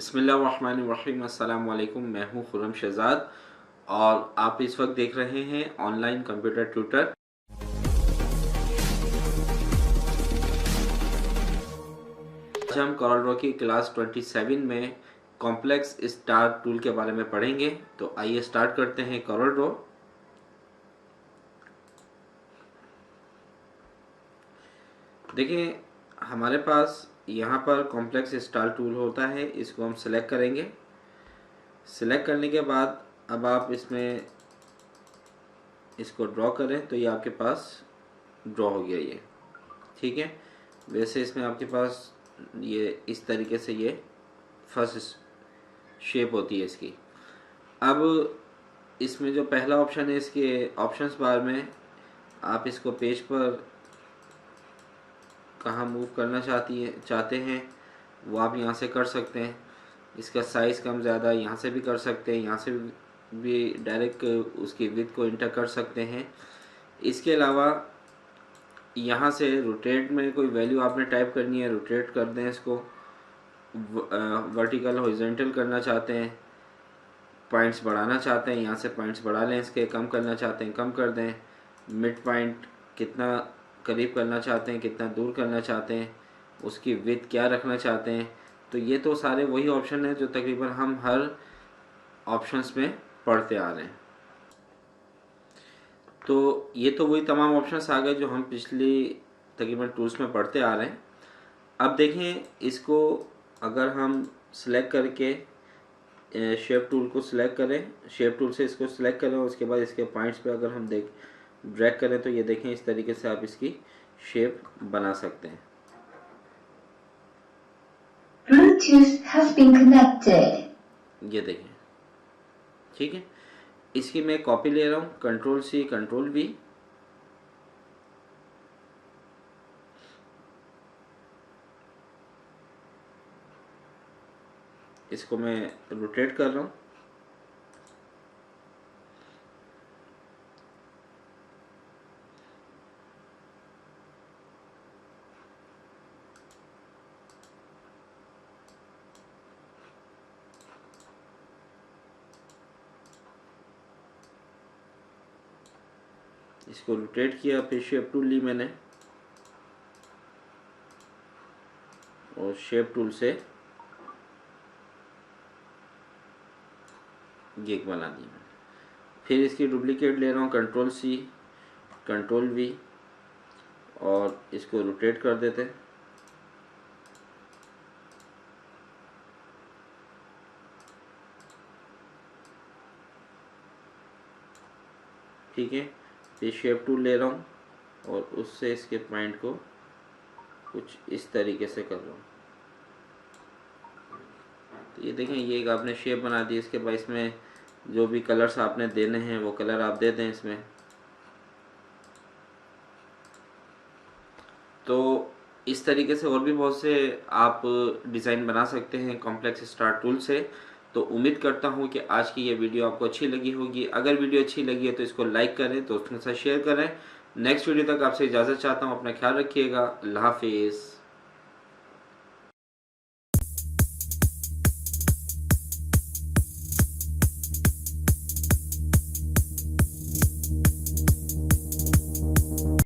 बिस्मिल्लाहिर्रहमानिर्रहीम। अस्सलाम वालेकुम। मैं हूं खुर्रम शहजाद और आप इस वक्त देख रहे हैं ऑनलाइन कंप्यूटर ट्यूटर। आज हम कोरल ड्रॉ की क्लास 27 में कॉम्प्लेक्स स्टार टूल के बारे में पढ़ेंगे। तो आइए स्टार्ट करते हैं कोरल ड्रॉ। देखिए हमारे पास यहाँ पर कॉम्प्लेक्स स्टार टूल होता है, इसको हम सेलेक्ट करेंगे। सेलेक्ट करने के बाद अब आप इसमें इसको ड्रॉ करें तो ये आपके पास ड्रॉ हो गया ये, ठीक है। वैसे इसमें आपके पास ये इस तरीके से ये फर्स्ट शेप होती है इसकी। अब इसमें जो पहला ऑप्शन है, इसके ऑप्शंस बार में आप इसको पेज पर कहाँ मूव करना चाहते हैं वो आप यहाँ से कर सकते हैं। इसका साइज़ कम ज़्यादा यहाँ से भी कर सकते हैं, यहाँ से भी डायरेक्ट उसकी विड्थ को इंटर कर सकते हैं। इसके अलावा यहाँ से रोटेट में कोई वैल्यू आपने टाइप करनी है, रोटेट कर दें इसको। वर्टिकल हॉरिजॉन्टल करना चाहते हैं, पॉइंट्स बढ़ाना चाहते हैं, यहाँ से पॉइंट्स बढ़ा लें इसके। कम करना चाहते हैं कम कर दें। मिड पॉइंट कितना करीब करना चाहते हैं, कितना दूर करना चाहते हैं, उसकी विड्थ क्या रखना चाहते हैं। तो ये तो सारे वही ऑप्शन हैं जो तकरीबन हम हर ऑप्शंस में पढ़ते आ रहे हैं। तो ये तो वही तमाम ऑप्शंस आ गए जो हम पिछली तकरीबन टूल्स में पढ़ते आ रहे हैं। अब देखें इसको अगर हम सिलेक्ट करके शेप टूल को सिलेक्ट करें, शेप टूल से इसको सिलेक्ट करें और उसके बाद इसके पॉइंट्स पे अगर हम ड्रैग करें तो ये देखें इस तरीके से आप इसकी शेप बना सकते हैं। Bluetooth has been connected. ये देखें, ठीक है। इसकी मैं कॉपी ले रहा हूँ, Ctrl+C Ctrl+V। इसको मैं रोटेट कर रहा हूँ। इसको रोटेट किया, फिर शेप टूल ली मैंने और शेप टूल से ये बना दी मैंने। फिर इसकी डुप्लीकेट ले रहा हूँ, Ctrl+C Ctrl+V और इसको रोटेट कर देते हैं। ठीक है, फिर शेप टूल ले रहा हूँ और उससे इसके पॉइंट को कुछ इस तरीके से कर रहा हूँ। तो ये देखें ये एक आपने शेप बना दी। इसके बाद इसमें जो भी कलर्स आपने देने हैं वो कलर आप दे दें इसमें। तो इस तरीके से और भी बहुत से आप डिज़ाइन बना सकते हैं कॉम्प्लेक्स स्टार टूल से। तो उम्मीद करता हूँ कि आज की ये वीडियो आपको अच्छी लगी होगी। अगर वीडियो अच्छी लगी है तो इसको लाइक करें, दोस्तों के साथ शेयर करें। नेक्स्ट वीडियो तक आपसे इजाज़त चाहता हूँ। अपना ख्याल रखिएगा। अल्लाह हाफिज़।